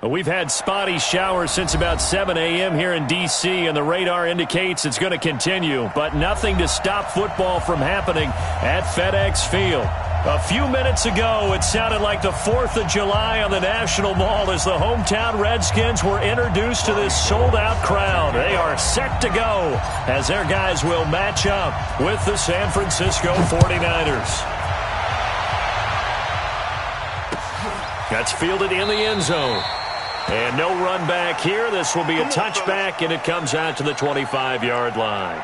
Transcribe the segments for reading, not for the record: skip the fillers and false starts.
We've had spotty showers since about 7 a.m. here in D.C., and the radar indicates it's going to continue, but nothing to stop football from happening at FedEx Field. A few minutes ago, it sounded like the 4th of July on the National Mall as the hometown Redskins were introduced to this sold-out crowd. They are set to go as their guys will match up with the San Francisco 49ers. That's fielded in the end zone. And no run back here. This will be a touchback, and it comes out to the 25-yard line.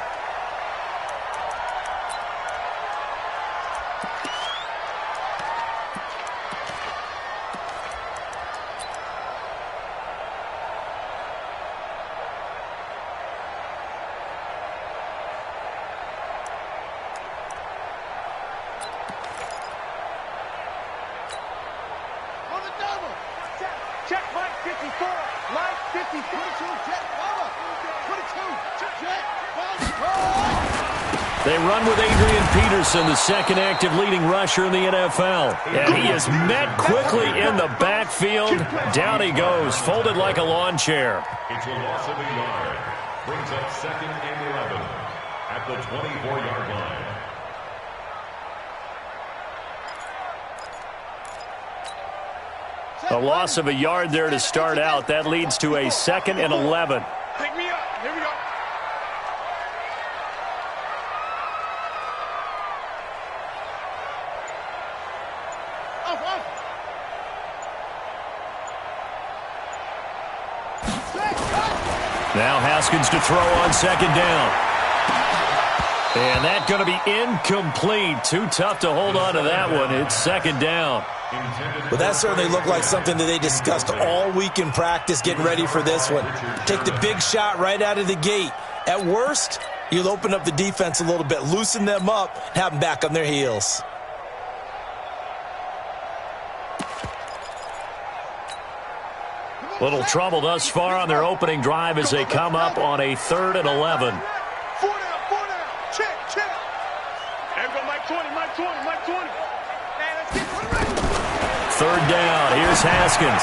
They run with Adrian Peterson, the second active leading rusher in the NFL. And he is met quickly in the backfield. Down he goes, folded like a lawn chair. It's a loss of a yard. Brings up 2nd and 11 at the 24-yard line. A loss of a yard there to start out. That leads to a 2nd and 11. Pick me up. Here we go. Now Haskins to throw on 2nd down. And that's going to be incomplete. Too tough to hold on to that one. It's 2nd down. Well, that certainly looked like something that they discussed all week in practice getting ready for this one. Take the big shot right out of the gate. At worst, you'll open up the defense a little bit, loosen them up, have them back on their heels. Little trouble thus far on their opening drive as they come up on a 3rd and 11. 4 down. Check. There we go, Mike 20. Man, let's get 3rd down. Here's Haskins.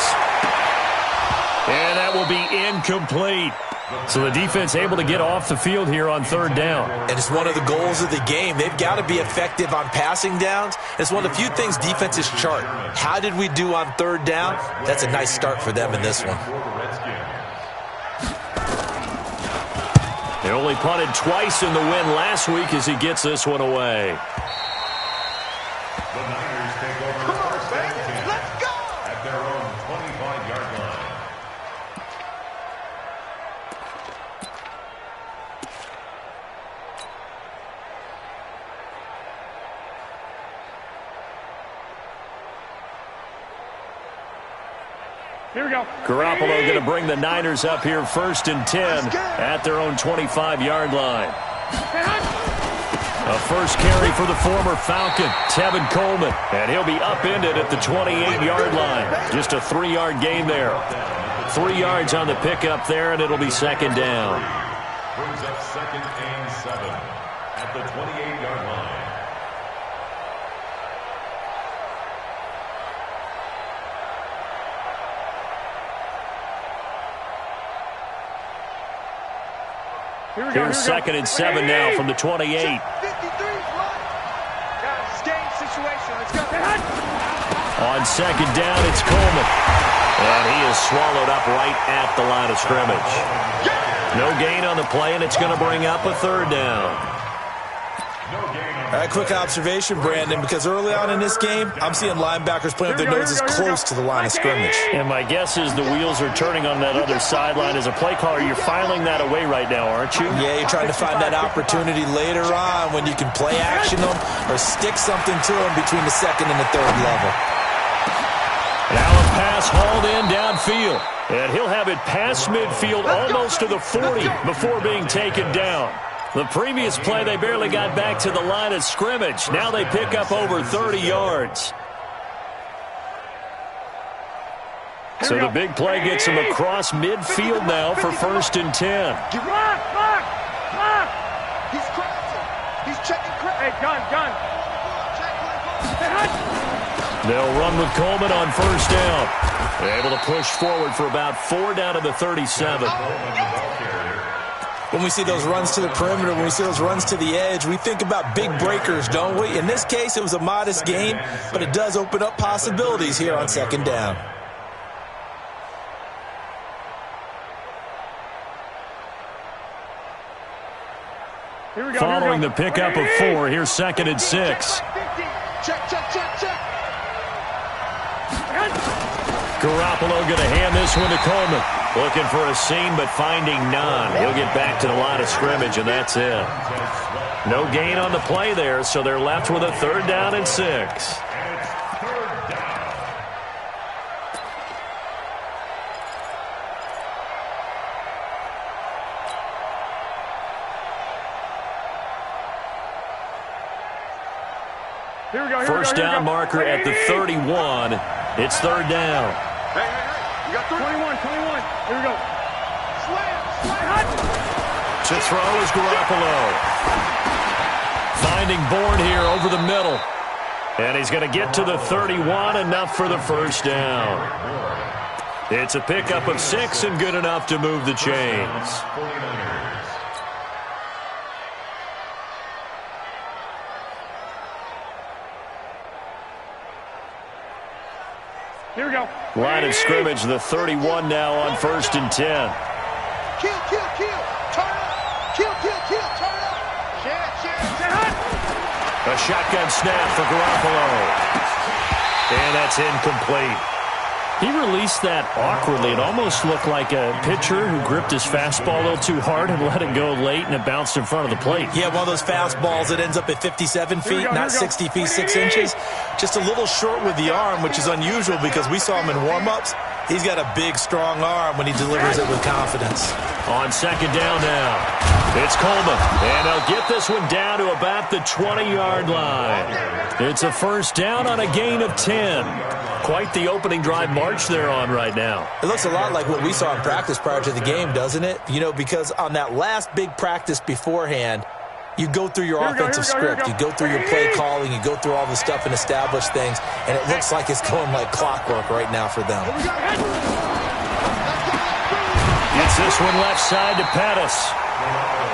And that will be incomplete. So the defense able to get off the field here on 3rd down. And it's one of the goals of the game. They've got to be effective on passing downs. It's one of the few things defenses chart. How did we do on 3rd down? That's a nice start for them in this one. They only punted twice in the win last week as he gets this one away. The Niners take over. Come on, baby. Let's go. At their own 25-yard line. Here we go. Garoppolo going to bring the Niners up here 1st and 10 at their own 25-yard line. A first carry for the former Falcon, Tevin Coleman. And he'll be upended at the 28-yard line. Just a 3-yard gain there. 3 yards on the pickup there, and it'll be 2nd down. Brings up 2nd and 7 at the 28-yard line. Here's 2nd and 7 now from the 28. 53's right. Guys, game situation. Let's go. On 2nd down, it's Coleman. And he is swallowed up right at the line of scrimmage. No gain on the play, and it's going to bring up a 3rd down. All right, quick observation, Brandon, because early on in this game, I'm seeing linebackers playing with their noses close to the line of scrimmage. And my guess is the wheels are turning on that other sideline. As a play caller, you're filing that away right now, aren't you? Yeah, you're trying to find that opportunity later on when you can play action them or stick something to them between the 2nd and the 3rd level. Now a pass hauled in downfield. And he'll have it past midfield almost to the 40 before being taken down. The previous play, they barely got back to the line of scrimmage. Now they pick up over 30 yards. So the big play gets him across midfield now for 1st and 10. Lock. He's crossing. He's checking. Hey, gun. They'll run with Coleman on first down. Able to push forward for about 4 down to the 37. When we see those runs to the perimeter, when we see those runs to the edge, we think about big breakers, don't we? In this case, it was a modest gain, but it does open up possibilities here on second down. Following the pickup of 4, here's 2nd and 6. Check. Garoppolo going to hand this one to Coleman. Looking for a seam, but finding none. He'll get back to the line of scrimmage, and that's it. No gain on the play there, so they're left with a 3rd down and 6. First down marker at the 31. It's 3rd down. Hey. You got 21. Here we go. Slam. To throw is Garoppolo. Finding Bourne here over the middle. And he's going to get to the 31, enough for the first down. It's a pickup of 6 and good enough to move the chains. Here we go. Line of scrimmage, the 31 now on 1st and 10. Kill. Turn up. Kill. Turn up. Shit. A shotgun snap for Garoppolo. And that's incomplete. He released that awkwardly. It almost looked like a pitcher who gripped his fastball a little too hard and let it go late, and it bounced in front of the plate. Yeah, one of those fastballs that ends up at 57 feet, not 60 feet, 6 inches. Just a little short with the arm, which is unusual because we saw him in warm-ups. He's got a big, strong arm when he delivers it with confidence. On 2nd down now, it's Coleman, and they'll get this one down to about the 20-yard line. It's a first down on a gain of 10. Quite the opening drive march they're on right now. It looks a lot like what we saw in practice prior to the game, doesn't it? You know, because on that last big practice beforehand, you go through your offensive script, you go through your play calling, you go through all the stuff and establish things, and it looks like it's going like clockwork right now for them. Gets this one left side to Pettis.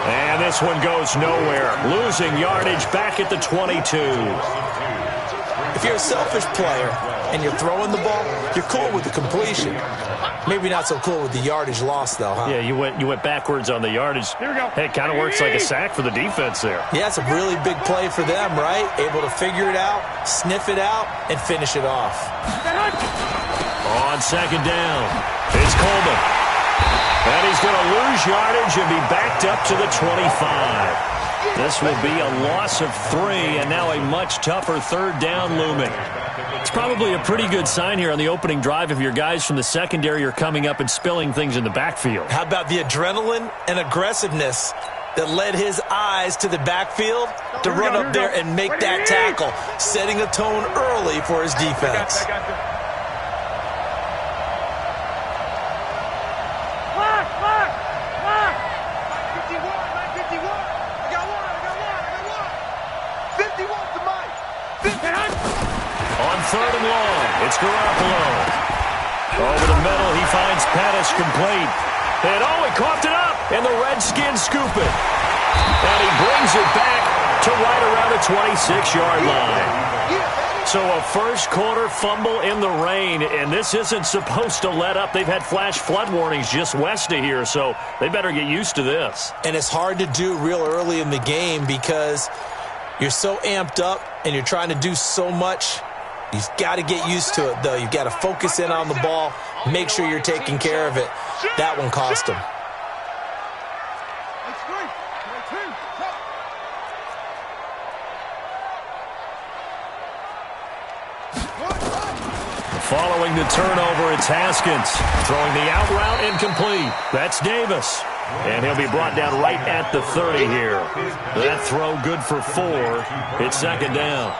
And this one goes nowhere. Losing yardage back at the 22. If you're a selfish player and you're throwing the ball, you're cool with the completion. Maybe not so cool with the yardage loss, though, huh? Yeah, you went backwards on the yardage. Here we go. Hey, it kind of works like a sack for the defense there. Yeah, it's a really big play for them, right? Able to figure it out, sniff it out, and finish it off. On 2nd down, it's Coleman. And he's going to lose yardage and be backed up to the 25. This will be a loss of 3, and now a much tougher 3rd down looming. It's probably a pretty good sign here on the opening drive if your guys from the secondary are coming up and spilling things in the backfield. How about the adrenaline and aggressiveness that led his eyes to the backfield to run up there and make that tackle, setting a tone early for his defense. On 3rd and long, it's Garoppolo. Over the middle, he finds Pettis complete. And he coughed it up, and the Redskins scoop it. And he brings it back to right around the 26-yard line. So a first-quarter fumble in the rain, and this isn't supposed to let up. They've had flash flood warnings just west of here, so they better get used to this. And it's hard to do real early in the game because you're so amped up and you're trying to do so much. You've got to get used to it, though. You've got to focus in on the ball, make sure you're taking care of it. That one cost him. Following the turnover, it's Haskins. Throwing the out route incomplete. That's Davis. And he'll be brought down right at the 30 here. That throw good for 4. It's 2nd down.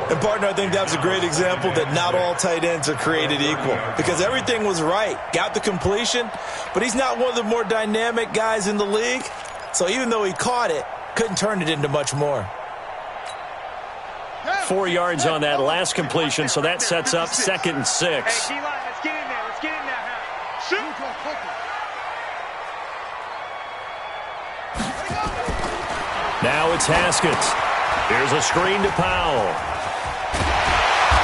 And, partner, I think that was a great example that not all tight ends are created equal because everything was right. Got the completion, but he's not one of the more dynamic guys in the league. So even though he caught it, couldn't turn it into much more. 4 yards on that last completion, so that sets up 2nd and 6. Hey, D-line, let's get in there. Let's get in there. Shoot. Now it's Haskins. Here's a screen to Powell.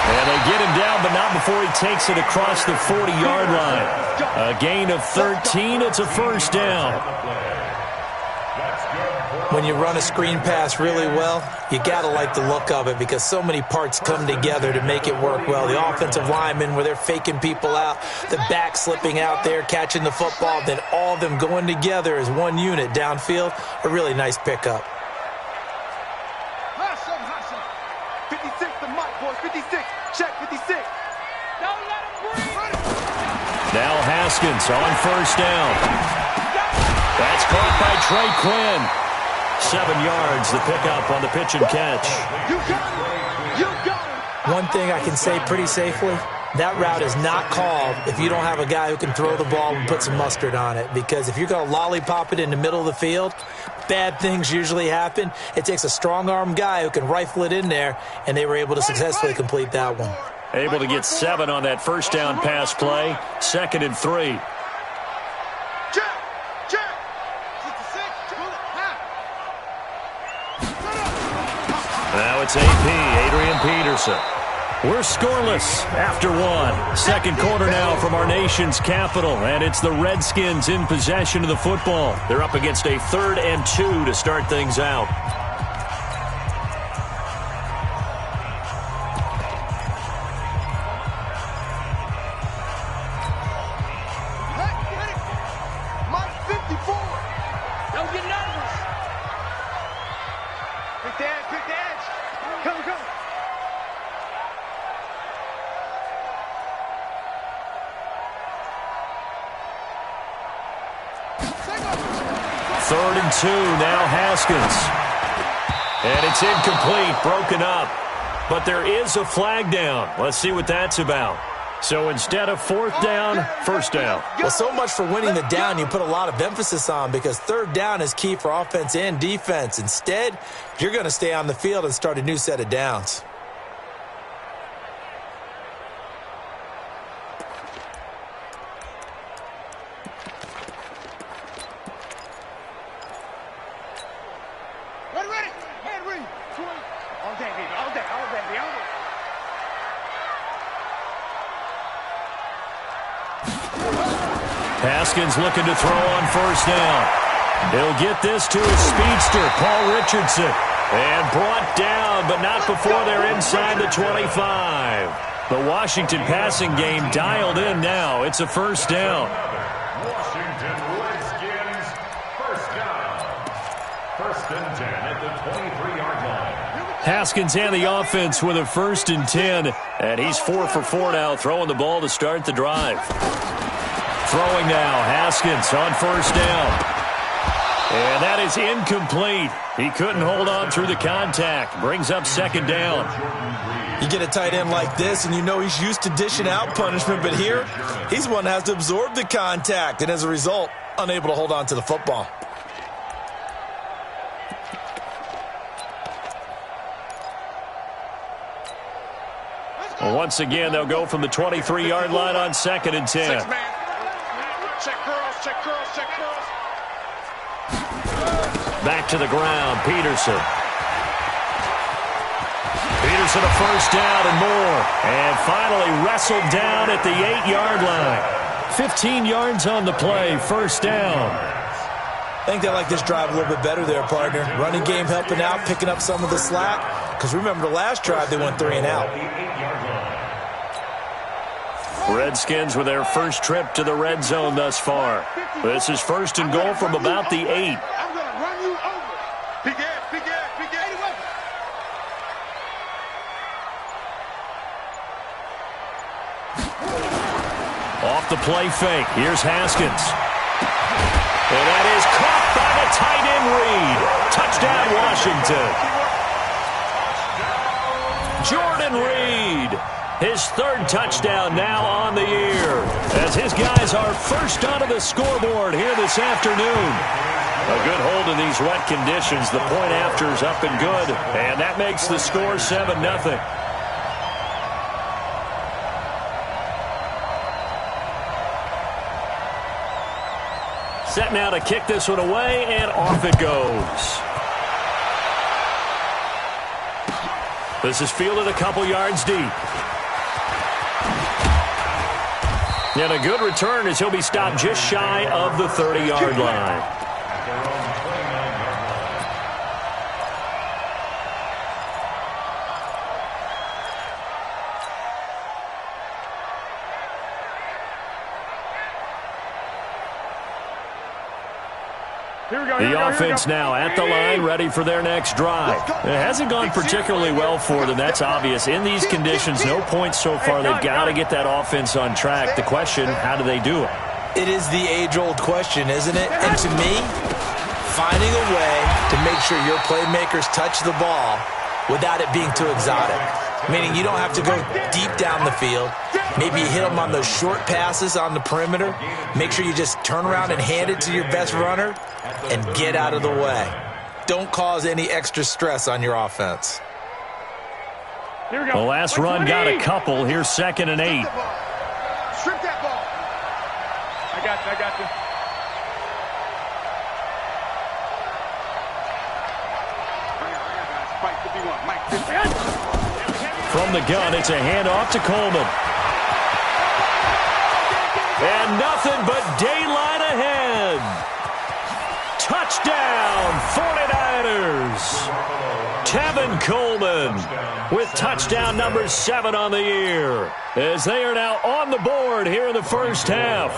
And they get him down, but not before he takes it across the 40-yard line. A gain of 13. It's a first down. When you run a screen pass really well, you got to like the look of it because so many parts come together to make it work well. The offensive linemen, where they're faking people out, the back slipping out there, catching the football, then all of them going together as one unit downfield. A really nice pickup. 56 to Mike, boys. 56. Check 56. Don't let him breathe. Now Haskins on first down. That's caught by Trey Quinn. 7 yards, the pickup on the pitch and catch. You got it. You got it. One thing I can say pretty safely, that route is not called if you don't have a guy who can throw the ball and put some mustard on it. Because if you're going to lollipop it in the middle of the field, bad things usually happen. It takes a strong-arm guy who can rifle it in there, and they were able to successfully complete that one. Able to get 7 on that first down pass play. 2nd and 3. Now it's AP, Adrian Peterson. We're scoreless after 1. Second quarter now from our nation's capital, and it's the Redskins in possession of the football. They're up against a 3rd and 2 to start things out. Mike 54. Don't get nervous. Pick the edge, pick the edge. Come, come. Third and 2, now Haskins. And it's incomplete, broken up. But there is a flag down. Let's see what that's about. So instead of 4th down, 1st down. Well, so much for winning the down you put a lot of emphasis on because 3rd down is key for offense and defense. Instead, you're going to stay on the field and start a new set of downs. Ready. Hand read. All day, baby. All day, baby. All day. Haskins looking to throw on first down. He'll get this to his speedster, Paul Richardson. And brought down, but not before they're inside the 25. The Washington passing game dialed in now. It's a first down. Washington Redskins, first down. 1st and 10 at the 23-yard line. Haskins and the offense with a 1st and 10. And he's 4 for 4 now, throwing the ball to start the drive. Throwing now, Haskins on first down. And that is incomplete. He couldn't hold on through the contact. Brings up 2nd down. You get a tight end like this, and you know he's used to dishing out punishment, but here, he's one that has to absorb the contact, and as a result, unable to hold on to the football. Well, once again, they'll go from the 23-yard line on 2nd and 10. 6 man. Check curls, check curls, check curls. Back to the ground, Peterson. Peterson a first down and more. And finally wrestled down at the 8-yard line. 15 yards on the play, first down. I think they like this drive a little bit better there, partner. Running game helping out, picking up some of the slack. Because remember, the last drive, they went 3 and out. Redskins with their first trip to the red zone thus far. This is 1st and goal from about the 8. I'm going to run you over. Big edge, big edge, big edge. Off the play fake. Here's Haskins. And that is caught by the tight end Reed. Touchdown, Washington. Jordan Reed. His 3rd touchdown now on the year. As his guys are first onto the scoreboard here this afternoon. A good hold in these wet conditions. The point after is up and good. And that makes the score 7-0. Set now to kick this one away, and off it goes. This is fielded a couple yards deep. And a good return as he'll be stopped just shy of the 30-yard line. The offense now at the line, ready for their next drive. It hasn't gone particularly well for them. That's obvious. In these conditions, no points so far. They've got to get that offense on track. The question, how do they do it? It is the age-old question, isn't it? And to me, finding a way to make sure your playmakers touch the ball without it being too exotic. Meaning you don't have to go deep down the field. Maybe you hit them on those short passes on the perimeter. Make sure you just turn around and hand it to your best runner and get out of the way. Don't cause any extra stress on your offense. Here we go. The last run got a couple. Here's 2nd and 8. Strip that ball. I got you. From the gun, it's a handoff to Coleman. And nothing but daylight ahead. Touchdown, 49ers. Tevin Coleman with touchdown number 7 on the year, as they are now on the board here in the first half.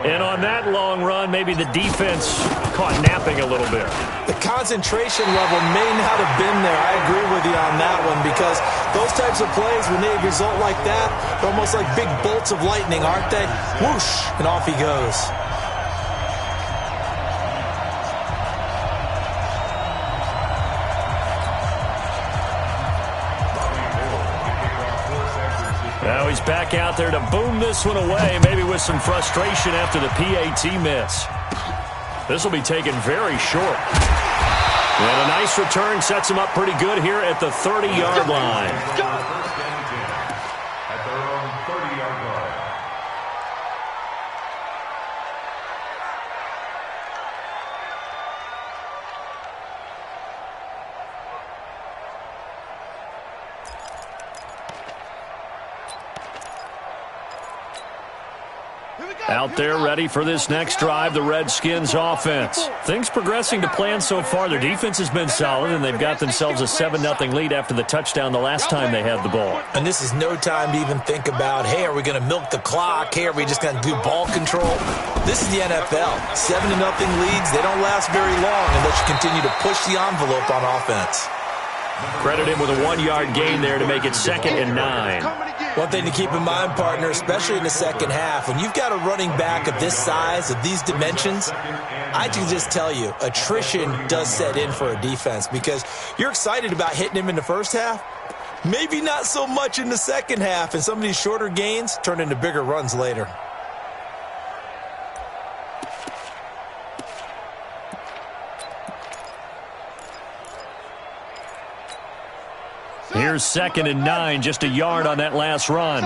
And on that long run, maybe the defense caught napping a little bit. The concentration level may not have been there. I agree with you on that one, because those types of plays, when they result like that, they're almost like big bolts of lightning, aren't they? Whoosh, and off he goes. Now he's back out there to boom this one away, maybe with some frustration after the PAT miss. This will be taken very short. And a nice return sets him up pretty good here at the 30-yard line. At their own 30-yard line. Out there ready for this next drive, the Redskins offense. Things progressing to plan so far. Their defense has been solid, and they've got themselves a 7-0 lead after the touchdown the last time they had the ball. And this is no time to even think about, hey, are we going to milk the clock? Hey, are we just going to do ball control? This is the NFL. 7-0 leads, they don't last very long unless you continue to push the envelope on offense. Credit him with a 1-yard gain there to make it 2nd and 9. One thing to keep in mind, partner, especially in the second half, when you've got a running back of this size, of these dimensions, I can just tell you, attrition does set in for a defense, because you're excited about hitting him in the first half, maybe not so much in the second half, and some of these shorter gains turn into bigger runs later. Here's 2nd and 9, just a yard on that last run.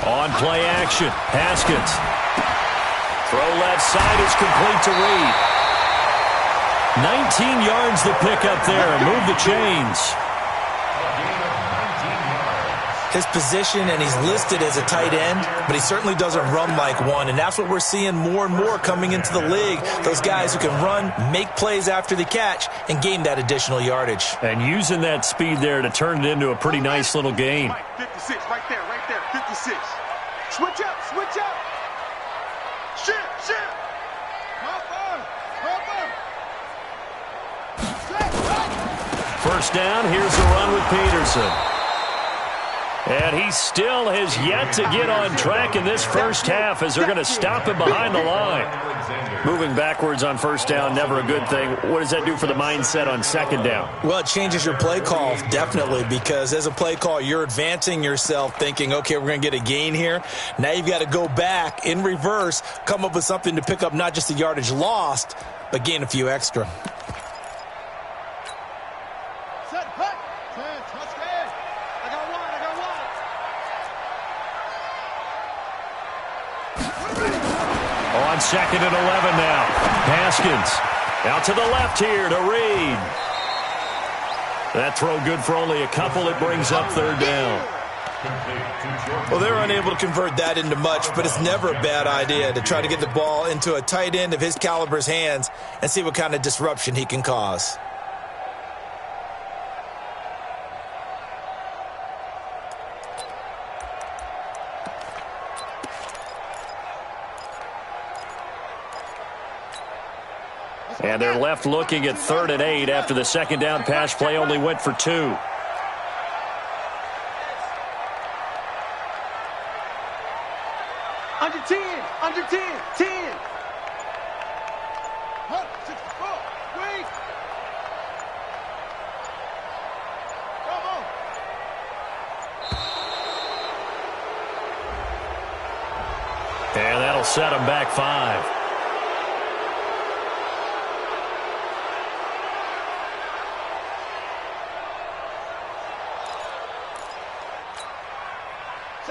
On play action, Haskins. Throw left side is complete to Reed. 19 yards the pick up there and move the chains. His position, and he's listed as a tight end, but he certainly doesn't run like one, and that's what we're seeing more and more coming into the league. Those guys who can run, make plays after the catch, and gain that additional yardage. And using that speed there to turn it into a pretty nice little gain. 56, right there, 56. Switch up. Shit. First down, here's the run with Peterson. And he still has yet to get on track in this first half, as they're going to stop him behind the line. Moving backwards on first down, never a good thing. What does that do for the mindset on second down? Well, it changes your play call, definitely, because as a play call, you're advancing yourself thinking, okay, we're going to get a gain here. Now you've got to go back in reverse, come up with something to pick up not just the yardage lost, but gain a few extra. On second and 11 now. Haskins out to the left here to Reed. That throw good for only a couple. It brings up third down. Well, they're unable to convert that into much, but it's never a bad idea to try to get the ball into a tight end of his caliber's hands and see what kind of disruption he can cause. And they're left looking at 3rd and 8 after the second down pass play only went for 2. Under 10, under 10, 10. Wait. Come on. And that'll set him back 5.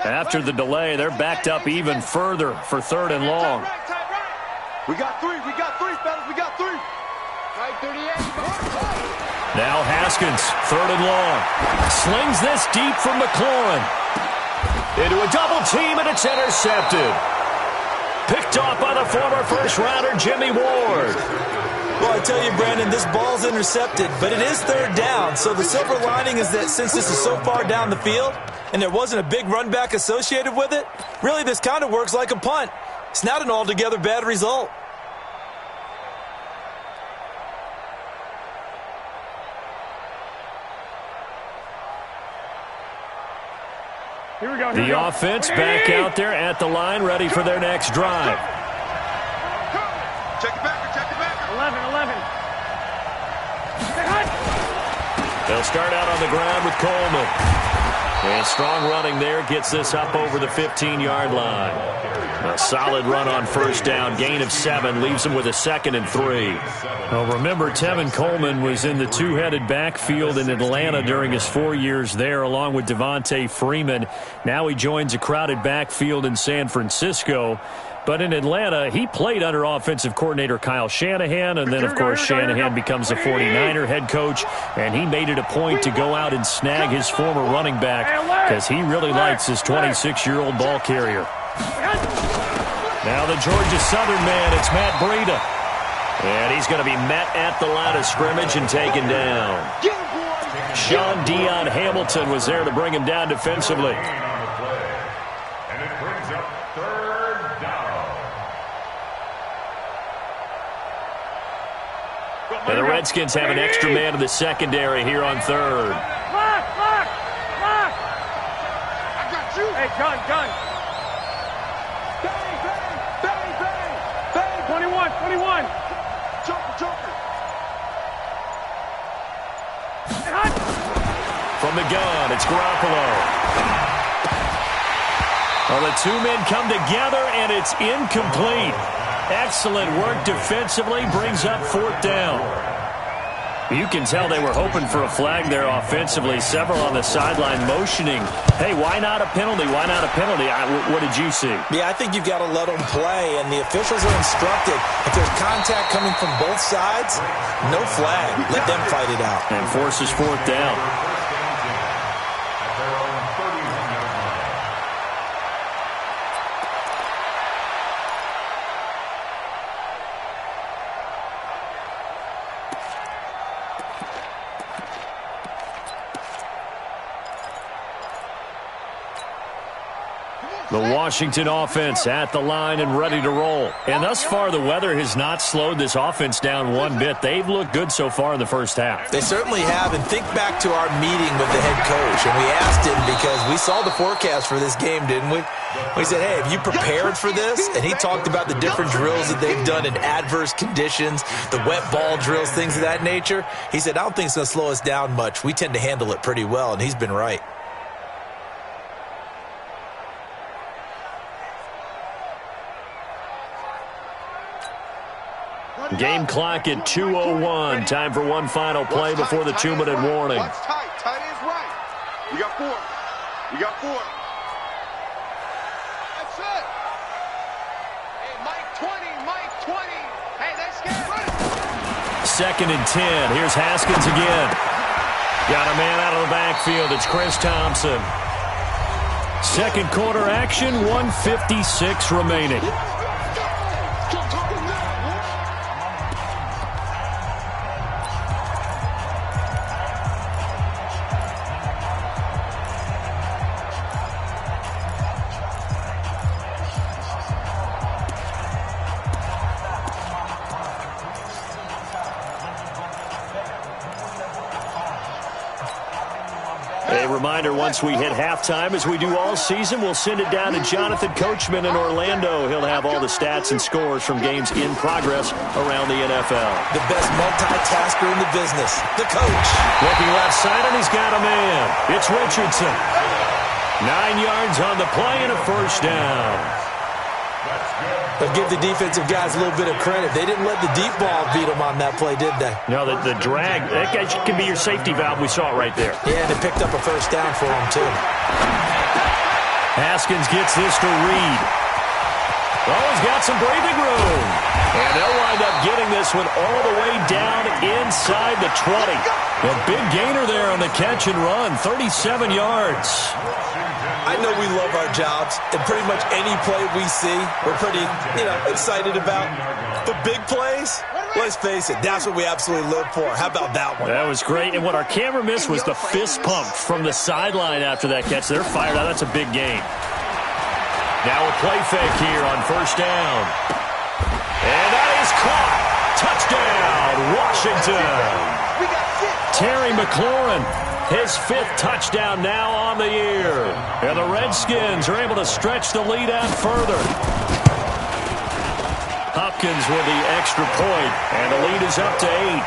After the delay, they're backed up even further for 3rd and long. We got 3, fellas, we got 3. Right 38. Now Haskins, 3rd and long. Slings this deep from McLaurin. Into a double team, and it's intercepted. Picked off by the former first-rounder Jimmy Ward. Well, I tell you, Brandon, this ball's intercepted, but it is 3rd down. So the silver lining is that since this is so far down the field and there wasn't a big run back associated with it, really this kind of works like a punt. It's not an altogether bad result. Here we go. The offense back out there at the line, ready for their next drive. Check it back. 11. They'll start out on the ground with Coleman. And strong running there gets this up over the 15-yard line. A solid run on first down. Gain of 7 leaves them with a 2nd and 3. Well, remember, Tevin Coleman was in the two-headed backfield in Atlanta during his 4 years there, along with Devontae Freeman. Now he joins a crowded backfield in San Francisco. But in Atlanta, he played under offensive coordinator Kyle Shanahan, and then, of course, Shanahan becomes a 49er head coach, and he made it a point to go out and snag his former running back because he really likes his 26-year-old ball carrier. Now the Georgia Southern man, it's Matt Breida. And he's going to be met at the line of scrimmage and taken down. Sean Dion Hamilton was there to bring him down defensively. And it brings up 3rd down. And the Redskins have an extra man in the secondary here on 3rd. Lock! I got you. Hey, gun. Bang. 21. Joker. From the gun, it's Garoppolo. Well, the two men come together, and it's incomplete. Excellent work defensively, brings up 4th down. You can tell they were hoping for a flag there offensively. Several on the sideline motioning, hey, why not a penalty? What did you see? Yeah, I think you've got to let them play, and the officials are instructed. If there's contact coming from both sides, no flag. Let them fight it out. And forces 4th down. The Washington offense at the line and ready to roll. And thus far, the weather has not slowed this offense down one bit. They've looked good so far in the first half. They certainly have. And think back to our meeting with the head coach. And we asked him because we saw the forecast for this game, didn't we? We said, hey, have you prepared for this? And he talked about the different drills that they've done in adverse conditions, the wet ball drills, things of that nature. He said, I don't think it's going to slow us down much. We tend to handle it pretty well, and he's been right. Game clock at 2:01. Time for one final play before the 2-minute warning. Watch tight. Tight is right. We got 4. We got 4. That's it. Hey, Mike 20. Mike 20. Hey, that's good. 2nd and 10. Here's Haskins again. Got a man out of the backfield. It's Chris Thompson. Second quarter action, 1:56 remaining. A reminder, once we hit halftime, as we do all season, we'll send it down to Jonathan Coachman in Orlando. He'll have all the stats and scores from games in progress around the NFL. The best multitasker in the business, the coach. Looking left side, and he's got a man. It's Richardson. 9 yards on the play and a first down. But give the defensive guys a little bit of credit. They didn't let the deep ball beat them on that play, did they? No, the drag, that can be your safety valve. We saw it right there. Yeah, they picked up a first down for them, too. Haskins gets this to Reed. Oh, he's got some breathing room. And they'll wind up getting this one all the way down inside the 20. A big gainer there on the catch and run, 37 yards. I know we love our jobs, and pretty much any play we see, we're pretty, excited about. But big plays, let's face it, that's what we absolutely live for. How about that one? That was great, and what our camera missed was the fist pump from the sideline after that catch. They're fired out. That's a big gain. Now a play fake here on first down. And that is caught. Touchdown, Washington. Terry McLaurin, his 5th touchdown now on the year. And the Redskins are able to stretch the lead out further. Hopkins with the extra point, and the lead is up to 8.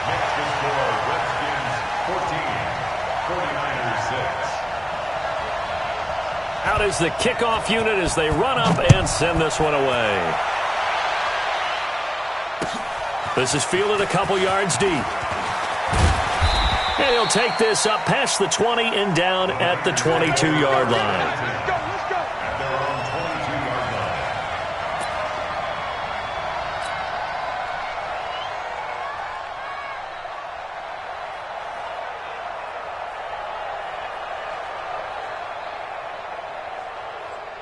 Next is for Redskins 14, 49ers 6. Out is the kickoff unit as they run up and send this one away. This is fielded a couple yards deep. And he'll take this up past the 20 and down at the 22-yard line.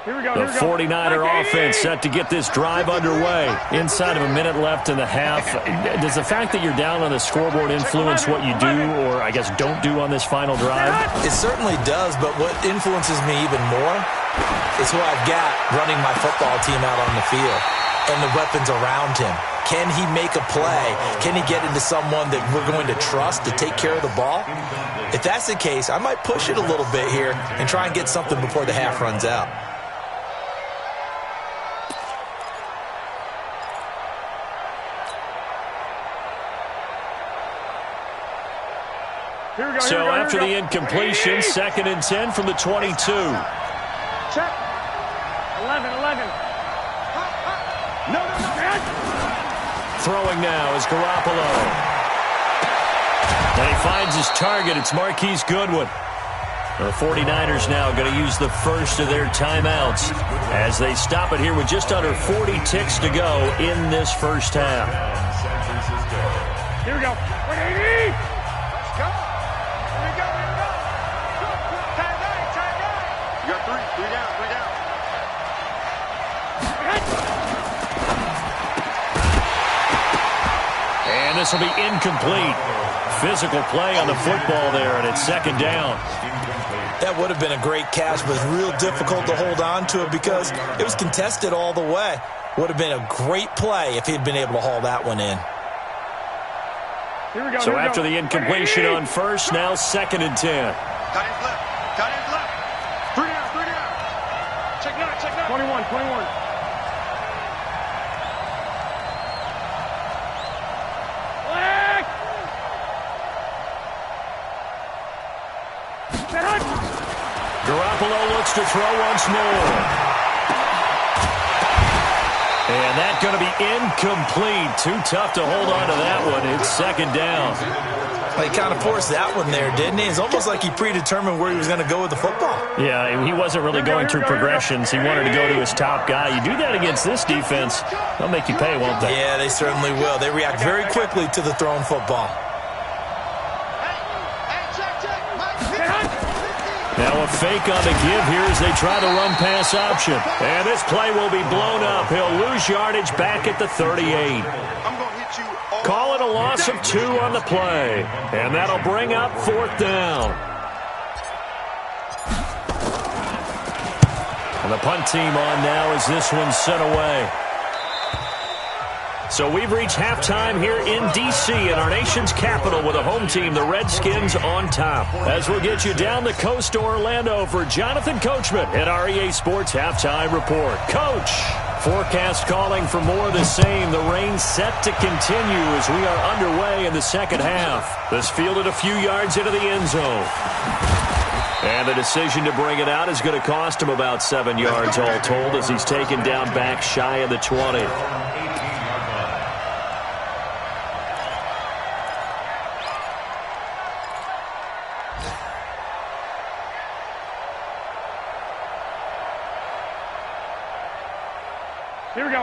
The 49er offense set to get this drive underway. Inside of a minute left in the half. Does the fact that you're down on the scoreboard influence what you do or, I guess, don't do on this final drive? It certainly does, but what influences me even more is who I've got running my football team out on the field and the weapons around him. Can he make a play? Can he get into someone that we're going to trust to take care of the ball? If that's the case, I might push it a little bit here and try and get something before the half runs out. So after the incompletion, 2nd and 10 from the 22. Check. 11. No. Throwing now is Garoppolo. And he finds his target. It's Marquise Goodwin. The 49ers now going to use the first of their timeouts as they stop it here with just under 40 ticks to go in this first half. Here we go. 180. Let's go. You got 3 down. And this will be incomplete. Physical play on the football there, and it's 2nd down. That would have been a great catch, but it's real difficult to hold on to it because it was contested all the way. Would have been a great play if he'd been able to haul that one in. So after the incompletion on first, now 2nd and 10. Got his left. Got his left. 3 down. 3 down. Check now. Check now. 21. 21. Garoppolo looks to throw once more. And that's going to be incomplete. Too tough to hold on to that one. It's 2nd down. He kind of forced that one there, didn't he? It's almost like he predetermined where he was going to go with the football. Yeah, he wasn't really going through progressions. He wanted to go to his top guy. You do that against this defense, they'll make you pay, won't they? Yeah, they certainly will. They react very quickly to the thrown football. Now a fake on the give here as they try to run pass option. And this play will be blown up. He'll lose yardage back at the 38. Call it a loss of 2 on the play. And that'll bring up 4th down. And the punt team on now as this one's sent away. So we've reached halftime here in D.C. in our nation's capital with a home team, the Redskins, on top. As we'll get you down the coast to Orlando for Jonathan Coachman at our EA Sports Halftime Report. Coach, forecast calling for more of the same. The rain set to continue as we are underway in the second half. This fielded a few yards into the end zone. And the decision to bring it out is going to cost him about 7 yards all told as he's taken down back shy of the 20.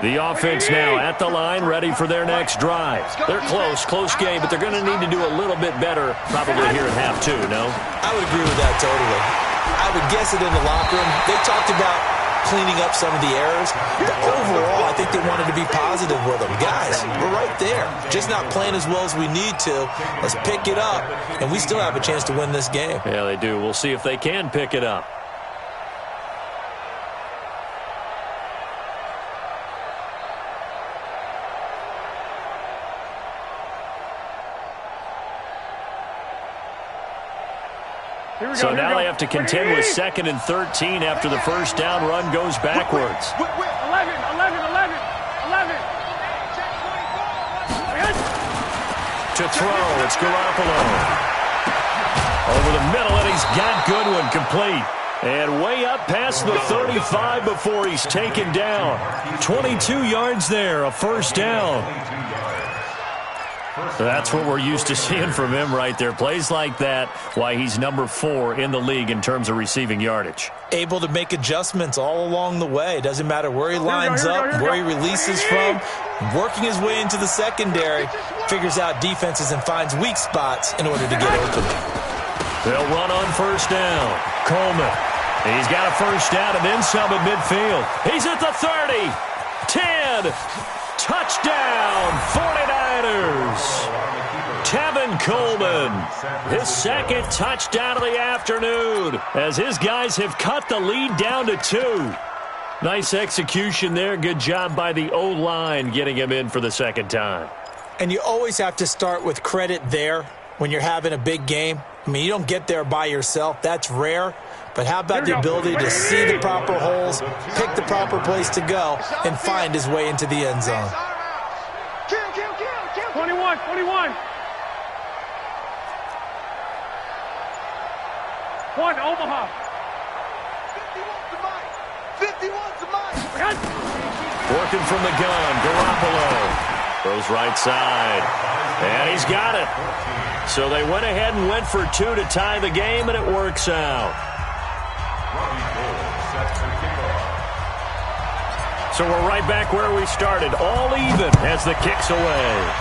The offense now at the line, ready for their next drive. They're close game, but they're going to need to do a little bit better probably here at half 2, no? I would agree with that totally. I would guess it in the locker room. They talked about cleaning up some of the errors, but overall, I think they wanted to be positive with them. Guys, we're right there. Just not playing as well as we need to. Let's pick it up, and we still have a chance to win this game. Yeah, they do. We'll see if they can pick it up. So now they have to contend with 2nd and 13 after the first down run goes backwards. 11. To throw, it's Garoppolo. Over the middle, and he's got Goodwin complete. And way up past the 35 before he's taken down. 22 yards there, a first down. That's what we're used to seeing from him right there. Plays like that, why he's number 4 in the league in terms of receiving yardage. Able to make adjustments all along the way. Doesn't matter where he lines up, where he releases from. Working his way into the secondary, figures out defenses and finds weak spots in order to get open. They'll run on first down. Coleman. He's got a first down and then some at midfield. He's at the 30. 10. Touchdown, 49ers. Tevin Coleman, his 2nd touchdown of the afternoon as his guys have cut the lead down to 2. Nice execution there. Good job by the O-line getting him in for the 2nd time. And you always have to start with credit there when you're having a big game. I mean, you don't get there by yourself. That's rare. But how about the ability to see the proper holes, pick the proper place to go, and find his way into the end zone? 21. 1, Omaha. 51's mine. Working from the gun, Garoppolo. Throws right side. And he's got it. So they went ahead and went for 2 to tie the game, and it works out. So we're right back where we started, all even as the kick's away.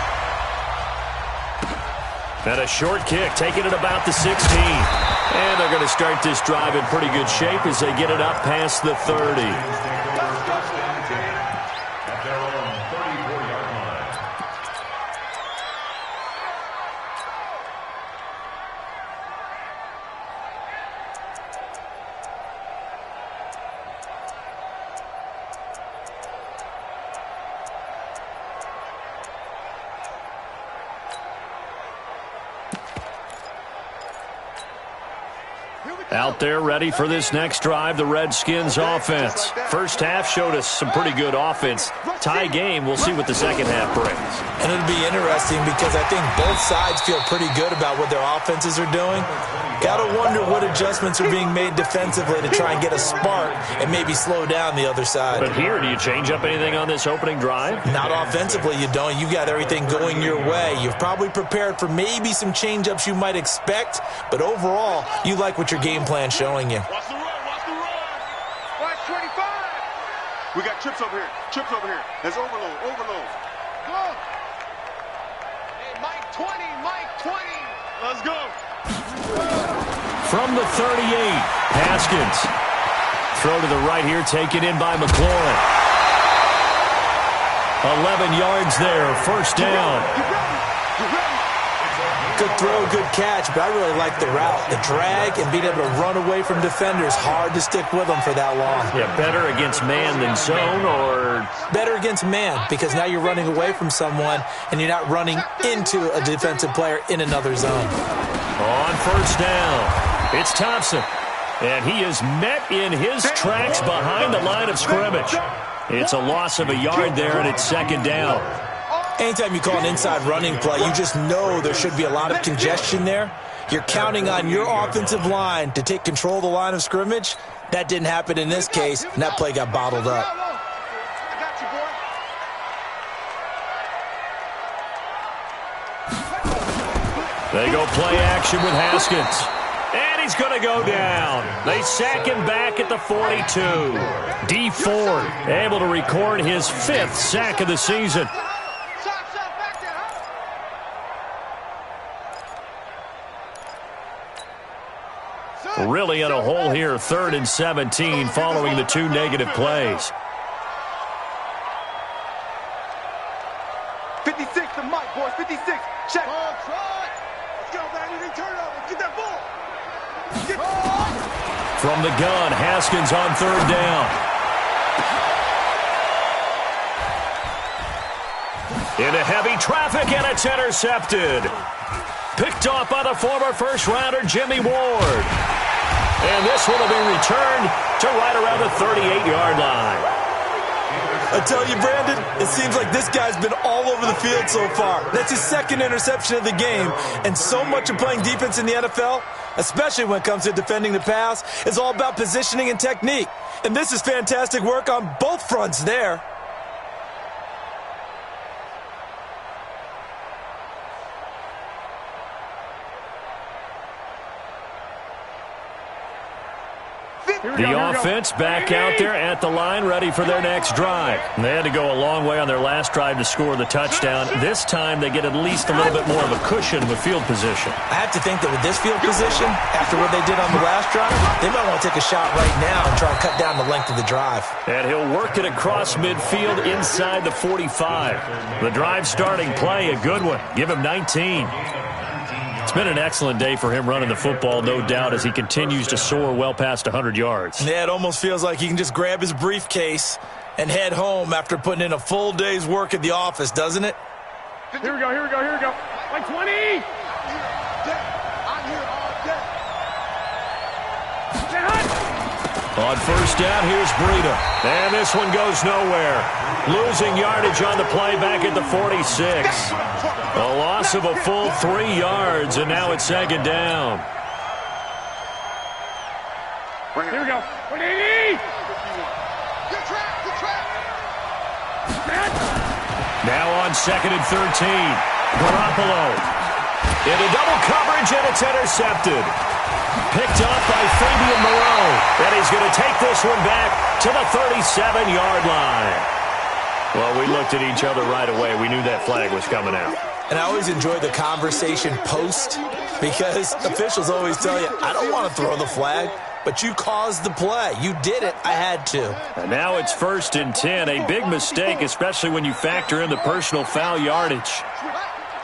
And a short kick, taking it about the 16. And they're going to start this drive in pretty good shape as they get it up past the 30. Out there ready for this next drive, the Redskins offense. First half showed us some pretty good offense. Tie game, we'll see what the second half brings. And it'll be interesting because I think both sides feel pretty good about what their offenses are doing. Got to wonder what adjustments are being made defensively to try and get a spark and maybe slow down the other side. But here, do you change up anything on this opening drive? Not offensively, you don't. You got everything going your way. You've probably prepared for maybe some change-ups you might expect, but overall, you like what your game plan's showing you. Watch the run, watch the run. Watch 25. We got trips over here. Trips over here. There's overload, overload. Go. Hey, Mike 20, Mike 20. Let's go. From the 38, Haskins. Throw to the right here, taken in by McLaurin. 11 yards there, first down. Get ready. Get ready. Good throw, good catch, but I really like the route. The drag and being able to run away from defenders, hard to stick with them for that long. Yeah, better against man than zone, or? Better against man, because now you're running away from someone and you're not running into a defensive player in another zone. On first down, it's Thompson. And he is met in his tracks behind the line of scrimmage. It's a loss of a yard there, and it's second down. Anytime you call an inside running play, you just know there should be a lot of congestion there. You're counting on your offensive line to take control of the line of scrimmage. That didn't happen in this case, and that play got bottled up. They go play action with Haskins. And he's going to go down. They sack him back at the 42. D Ford able to record his 5th sack of the season. Really in a hole here, 3rd and 17 following the 2 negative plays. 56 to Mike, boys. 56. Check. Let's go, man. You turn over. Get that ball. From the gun, Haskins on 3rd down. Into heavy traffic, and it's intercepted. Picked off by the former first-rounder Jimmy Ward. And this one will be returned to right around the 38-yard line. I tell you, Brandon, it seems like this guy's been all over the field so far. That's his 2nd interception of the game. And so much of playing defense in the NFL, especially when it comes to defending the pass, is all about positioning and technique. And this is fantastic work on both fronts there. The offense back out there at the line, ready for their next drive. They had to go a long way on their last drive to score the touchdown. This time they get at least a little bit more of a cushion with field position. I have to think that with this field position, after what they did on the last drive, they might want to take a shot right now and try and cut down the length of the drive. And he'll work it across midfield inside the 45. The drive starting play, a good one. Give him 19. It's been an excellent day for him running the football, no doubt, as he continues to soar well past 100 yards. Yeah, it almost feels like he can just grab his briefcase and head home after putting in a full day's work at the office, doesn't it? Here we go, here we go, here we go. Like 20. I'm here all day. On first down, here's Breida. And this one goes nowhere. Losing yardage on the play back at the 46. A loss of a full 3 yards, and now it's second down. Here we go. 180. Good track, good track. Now on 2nd and 13. Garoppolo. Into double coverage, and it's intercepted. Picked off by Fabian Moreau. And he's going to take this one back to the 37-yard line. Well, we looked at each other right away. We knew that flag was coming out. And I always enjoy the conversation post because officials always tell you, I don't want to throw the flag, but you caused the play. You did it. I had to. And now it's 1st and 10. A big mistake, especially when you factor in the personal foul yardage.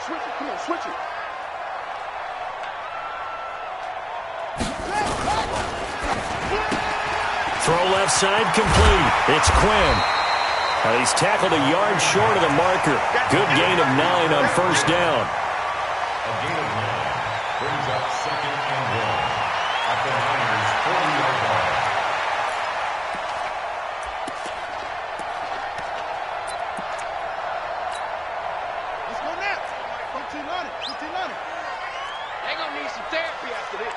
Switch it, come on, switch it. Throw left side complete. It's Quinn. He's tackled a yard short of the marker. Good gain of 9 on first down. A gain of 9 brings up 2nd and 1 at the Niners 40-yard line. Let's go now. 1500. They're going to need some therapy after this.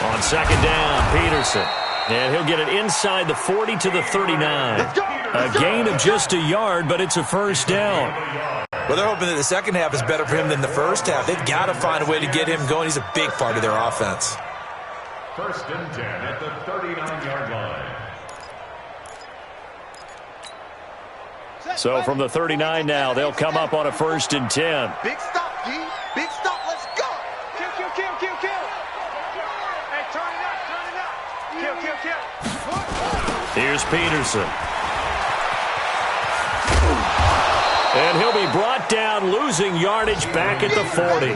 On second down, Peterson. And he'll get it inside the 40 to the 39. A gain of just a yard, but it's a first down. Well, they're hoping that the second half is better for him than the first half. They've got to find a way to get him going. He's a big part of their offense. First and 10 at the 39-yard line. So from the 39 now, they'll come up on a first and 10. Big stop, G. Big stop. Let's go. Kill. Hey, turn it up. Kill. Here's Peterson. And he'll be brought down, losing yardage back at the 40.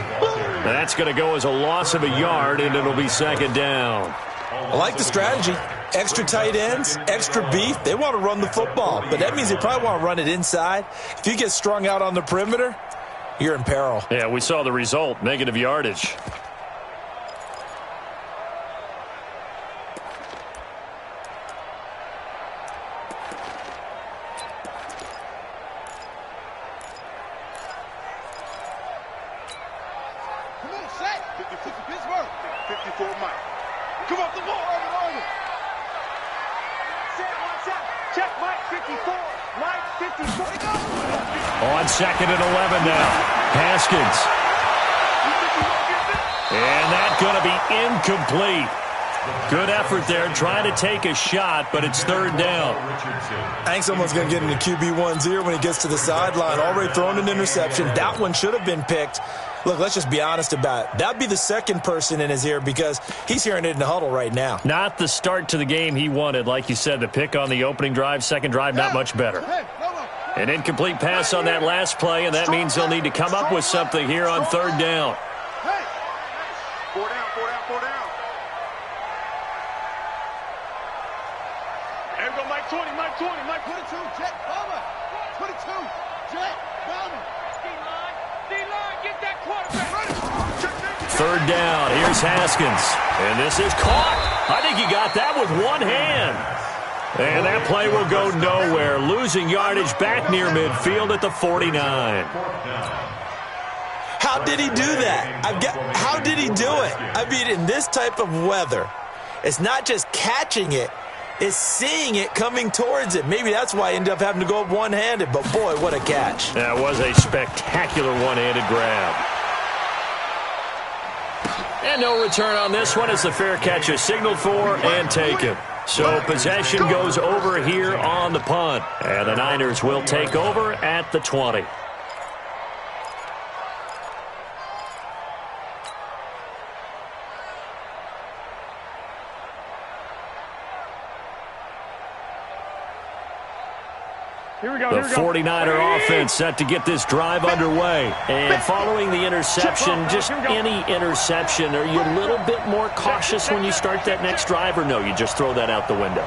That's going to go as a loss of a yard, and it'll be second down. I like the strategy. Extra tight ends, extra beef. They want to run the football, but that means they probably want to run it inside. If you get strung out on the perimeter, you're in peril. Yeah, we saw the result, negative yardage. Come on, set. 56 Pittsburgh. 54 Mike. Come off the ball. Over. Set, watch out. Check Mike 54. Mike 54. On second and 11 now. Haskins. And that's going to be incomplete. Good effort there, trying to take a shot, but it's third down. I think someone's going to get into QB1's ear when he gets to the sideline. Already thrown an interception. That one should have been picked. Look, let's just be honest about it. That'd be the second person in his ear because he's hearing it in the huddle right now. Not the start to the game he wanted. Like you said, the pick on the opening drive, second drive, not much better. An incomplete pass on that last play, and that means they'll need to come up with something here on third down. Four down. There we go, Mike 20, Mike 22, Jet, Bomber. 22, Jet, Bomber. D-line, get that quarterback. Third down, here's Haskins. And this is caught. I think he got that with one hand. And that play will go nowhere, losing yardage back near midfield at the 49. How did he do that? How did he do it? I mean, in this type of weather, it's not just catching it, it's seeing it coming towards it. Maybe that's why he ended up having to go up one-handed, but boy, what a catch. That was a spectacular one-handed grab. And no return on this one as the fair catch is signaled for and taken. So possession goes over here on the punt. And the Niners will take over at the 20. The 49er offense set to get this drive underway. And following the interception, just any interception, are you a little bit more cautious when you start that next drive, or no, you just throw that out the window?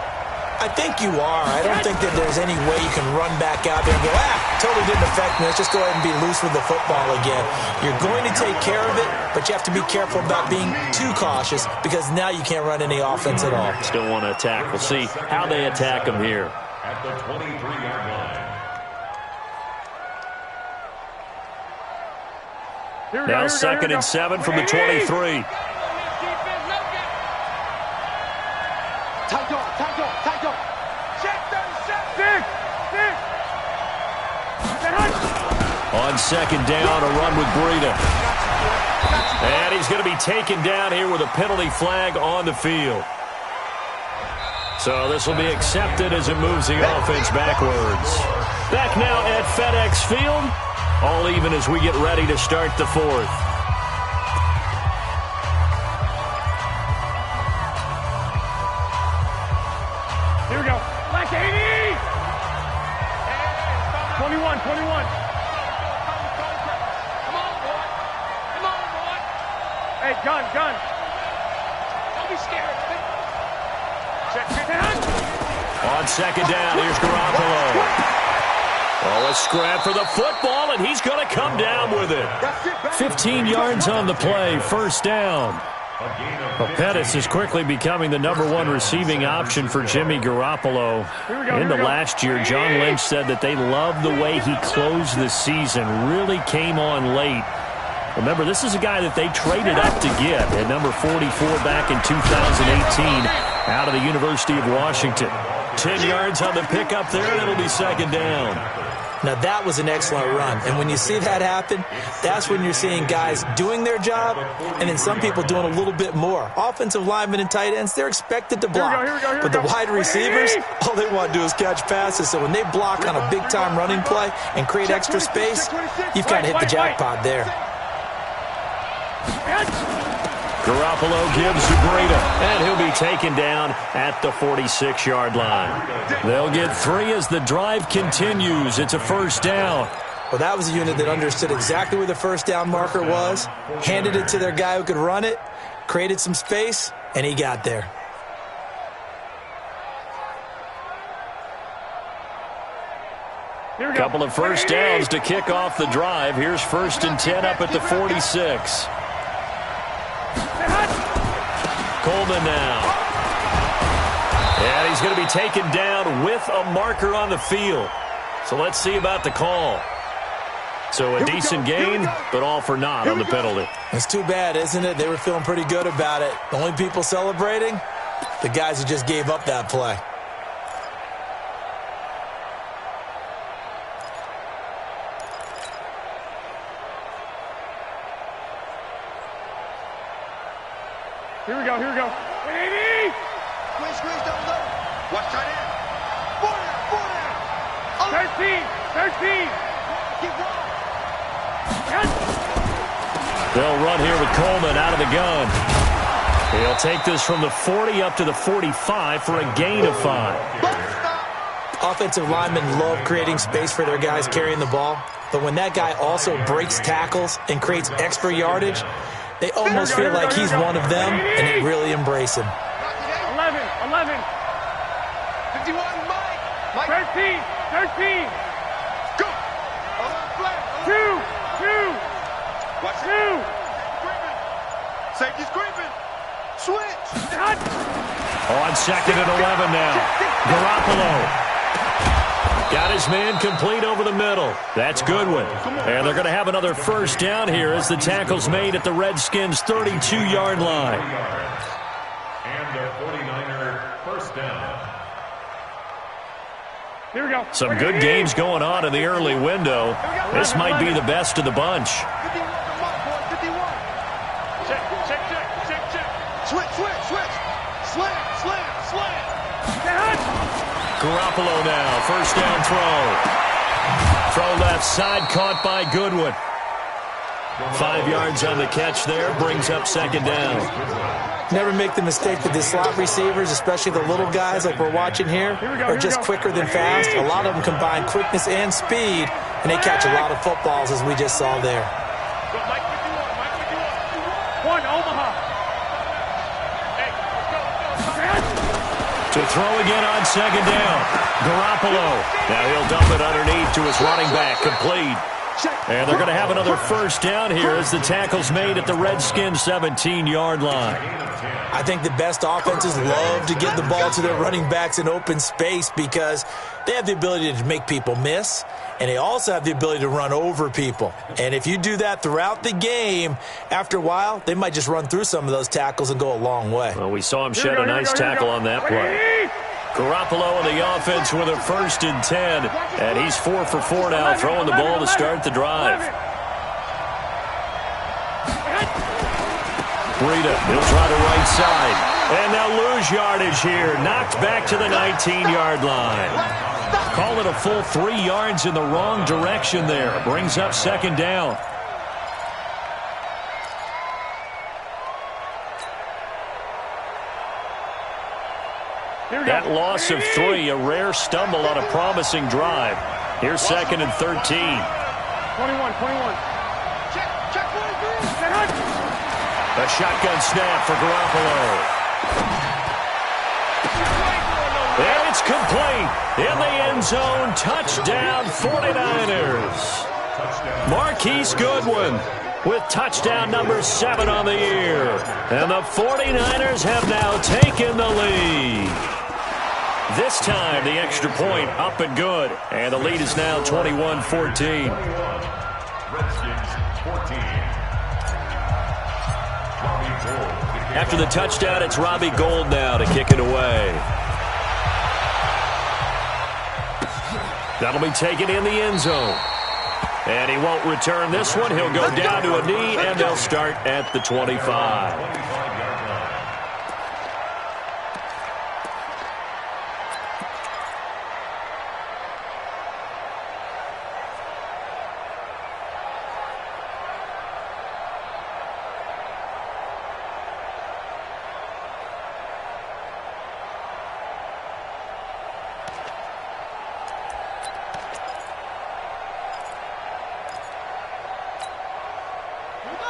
I think you are. I don't think that there's any way you can run back out there and go, totally didn't affect me. Let's just go ahead and be loose with the football again. You're going to take care of it, but you have to be careful about being too cautious because now you can't run any offense at all. Still want to attack. We'll see how they attack them here. At the 23-yard line. Now second and 7 from the 23. Tight dog. Check 37. On second down, a run with Breida. And he's going to be taken down here with a penalty flag on the field. So this will be accepted as it moves the offense backwards. Back now at FedEx Field. All even as we get ready to start the fourth. Here we go. Like 80! 21. Come on, boy. Hey, gun. Don't be scared. On second down, here's Garoppolo. Oh, a scrap for the football, and he's going to come down with it. 15 yards on the play, first down. Well, Pettis is quickly becoming the #1 receiving option for Jimmy Garoppolo. Into last year, John Lynch said that they loved the way he closed the season, really came on late. Remember, this is a guy that they traded up to get at number 44 back in 2018 out of the University of Washington. 10 yards on the pickup there, and it'll be second down. Now, that was an excellent run. And when you see that happen, that's when you're seeing guys doing their job and then some people doing a little bit more. Offensive linemen and tight ends, they're expected to block. But the wide receivers, all they want to do is catch passes. So when they block on a big-time running play and create extra space, you've kind of hit the jackpot there. Garoppolo gives to Breida, and he'll be taken down at the 46-yard line. They'll get 3 as the drive continues. It's a first down. Well, that was a unit that understood exactly where the first down marker was, handed it to their guy who could run it, created some space, and he got there. A couple of first downs to kick off the drive. Here's 1st and 10 up at the 46. Coleman now. And he's going to be taken down with a marker on the field. So let's see about the call. So a decent gain, but all for naught on the penalty. It's too bad, isn't it? They were feeling pretty good about it. The only people celebrating, the guys who just gave up that play. Here we go. 80! Squeeze, double. Watch tight end. 4 down. 13! Keep rolling. They'll run here with Coleman out of the gun. He'll take this from the 40 up to the 45 for a gain of 5. Offensive linemen love creating space for their guys carrying the ball, but when that guy also breaks tackles and creates extra yardage, they almost feel like he's one of them, and they really embrace him. 11. 51, Mike. 13. Go. 2. Watch 2. Safety's creeping. Switch. On 2nd and 11 now. Garoppolo. Got his man complete over the middle. That's Goodwin. And they're going to have another first down here as the tackle's made at the Redskins' 32-yard line. And the 49er first down. Here we go. Some good games going on in the early window. This might be the best of the bunch. 51, check. Switch. Slam. Garoppolo now, first down throw. Throw left side, caught by Goodwin. 5 yards on the catch there, brings up second down. Never make the mistake that the slot receivers, especially the little guys like we're watching here, are just quicker than fast. A lot of them combine quickness and speed, and they catch a lot of footballs, as we just saw there. One, Omaha. To throw again on second down. Garoppolo. Now he'll dump it underneath to his running back, complete. And they're going to have another first down here as the tackle's made at the Redskins' 17-yard line. I think the best offenses love to get the ball to their running backs in open space because they have the ability to make people miss, and they also have the ability to run over people. And if you do that throughout the game, after a while, they might just run through some of those tackles and go a long way. Well, we saw him shed a nice tackle on that play. Garoppolo on the offense with a 1st and 10, and he's 4 for 4 now, throwing the ball to start the drive. Breida, he'll try the right side, and they'll lose yardage here, knocked back to the 19-yard line. Call it a full 3 yards in the wrong direction there, brings up second down. That loss of 3, a rare stumble on a promising drive. Here's 2nd and 13. 21. Check 43. A shotgun snap for Garoppolo. And it's complete. In the end zone, touchdown 49ers. Marquise Goodwin. with touchdown number 7 on the year. And the 49ers have now taken the lead. This time, the extra point up and good. And the lead is now 21-14. Redskins 14. After the touchdown, it's Robbie Gould now to kick it away. That'll be taken in the end zone. And he won't return this one. He'll go down to a knee, and they'll start at the 25.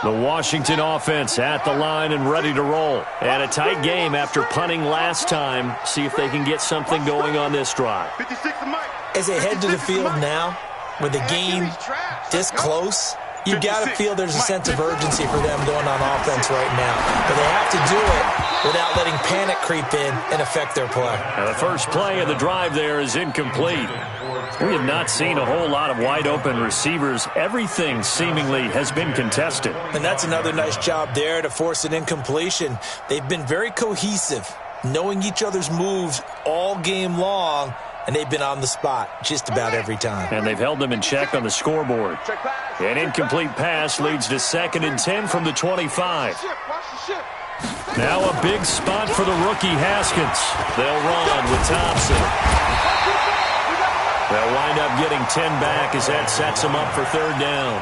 The Washington offense at the line and ready to roll. And a tight game after punting last time. See if they can get something going on this drive. As they head to the field now, with the game this close, you got to feel there's a sense of urgency for them going on offense right now. But they have to do it without letting panic creep in and affect their play. Now the first play of the drive there is incomplete. We have not seen a whole lot of wide-open receivers. Everything seemingly has been contested. And that's another nice job there to force an incompletion. They've been very cohesive, knowing each other's moves all game long, and they've been on the spot just about every time. And they've held them in check on the scoreboard. An incomplete pass leads to 2nd and 10 from the 25. Now a big spot for the rookie Haskins. They'll run with Thompson. They'll wind up getting 10 back as that sets them up for 3rd down.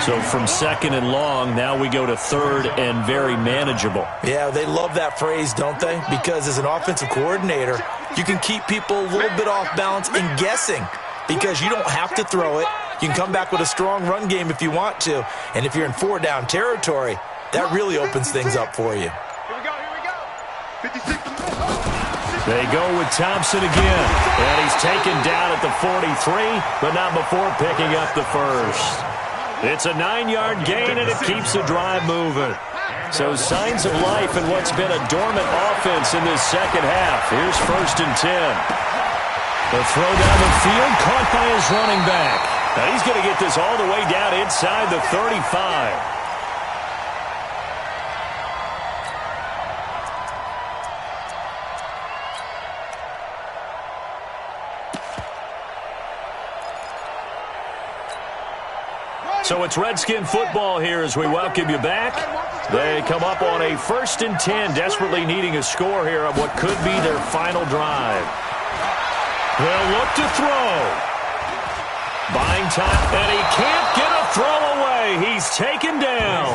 So from 2nd and long, now we go to 3rd and very manageable. Yeah, they love that phrase, don't they? Because as an offensive coordinator, you can keep people a little bit off balance and guessing because you don't have to throw it. You can come back with a strong run game if you want to. And if you're in 4-down territory, that really opens things up for you. Here we go. 56. They go with Thompson again. And he's taken down at the 43, but not before picking up the first. It's a 9-yard gain, and it keeps the drive moving. So signs of life in what's been a dormant offense in this second half. Here's 1st and 10. The throw down the field, caught by his running back. Now he's going to get this all the way down inside the 35. So it's Redskin football here as we welcome you back. They come up on a 1st and 10, desperately needing a score here on what could be their final drive. They'll look to throw. Buying time, and he can't get a throw away. He's taken down.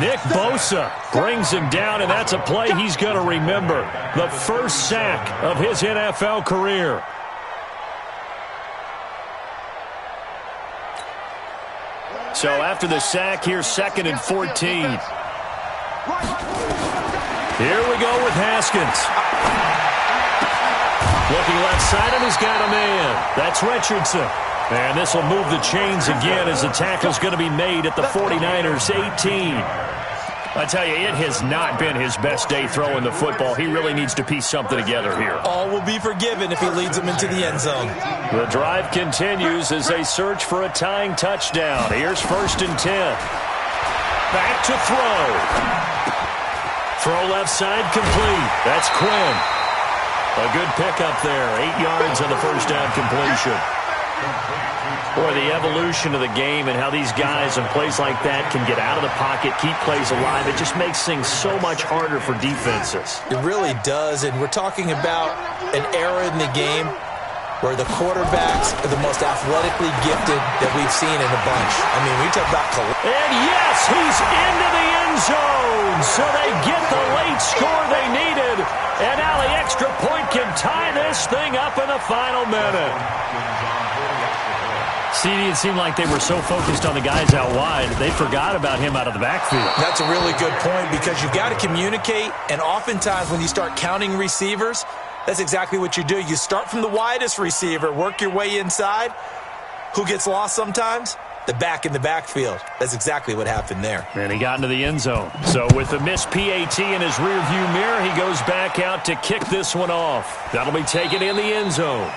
Nick Bosa brings him down, and that's a play he's going to remember. The first sack of his NFL career. So after the sack, here's 2nd and 14. Here we go with Haskins. Looking left side, and he's got a man. That's Richardson. And this will move the chains again as the tackle's going to be made at the 49ers 18. I tell you, it has not been his best day throwing the football. He really needs to piece something together here. All will be forgiven if he leads them into the end zone. The drive continues as they search for a tying touchdown. Here's 1st and 10. Back to throw. Throw left side complete. That's Quinn. A good pickup there. 8 yards on the first down completion. Boy, the evolution of the game and how these guys in plays like that can get out of the pocket, keep plays alive, it just makes things so much harder for defenses. It really does, and we're talking about an era in the game where the quarterbacks are the most athletically gifted that we've seen in a bunch. I mean, we talk about... And yes, he's into the end zone, so they get the late score they needed, and now the extra point can tie this thing up in the final minute. See, it seemed like they were so focused on the guys out wide, they forgot about him out of the backfield. That's a really good point because you've got to communicate, and oftentimes when you start counting receivers, that's exactly what you do. You start from the widest receiver, work your way inside. Who gets lost sometimes? the back in the backfield. That's exactly what happened there. And he got into the end zone. So with the missed PAT in his rearview mirror, he goes back out to kick this one off. That'll be taken in the end zone.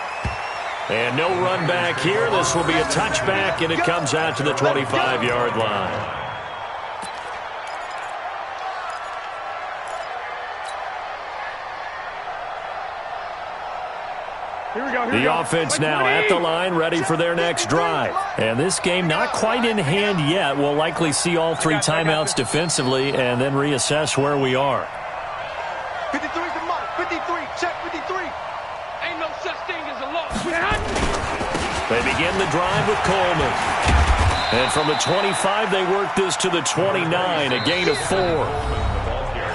And no run back here. This will be a touchback, and it comes out to the 25-yard line. The offense now at the line, ready for their next drive. And this game not quite in hand yet. We'll likely see all three timeouts defensively and then reassess where we are. 53 to mark. 53. Check 53. Ain't no such thing as a loss. They begin the drive with Coleman. And from the 25, they work this to the 29, a gain of 4.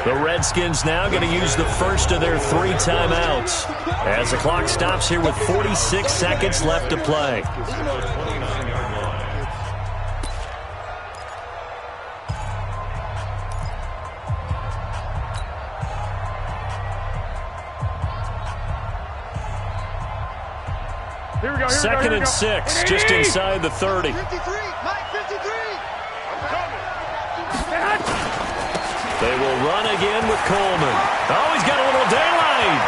The Redskins now going to use the first of their 3 timeouts as the clock stops here with 46 seconds left to play. Second and 6, just inside the 30. 53. Mike, 53. They will run again with Coleman. Oh, he's got a little daylight.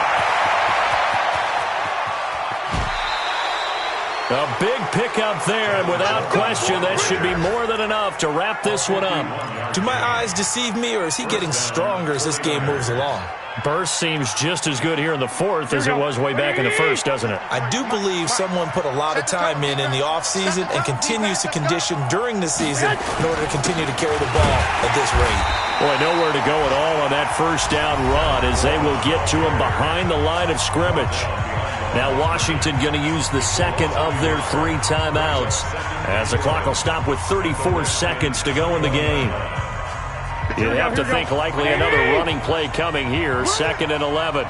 A big pickup there, and without question, that should be more than enough to wrap this one up. Do my eyes deceive me, or is he getting stronger as this game moves along? Burst seems just as good here in the 4th as it was way back in the 1st, doesn't it? I do believe someone put a lot of time in the offseason and continues to condition during the season in order to continue to carry the ball at this rate. Boy, nowhere to go at all on that first down run as they will get to him behind the line of scrimmage. Now Washington going to use the second of their 3 timeouts as the clock will stop with 34 seconds to go in the game. You'd have to think likely another running play coming here, 2nd and 11.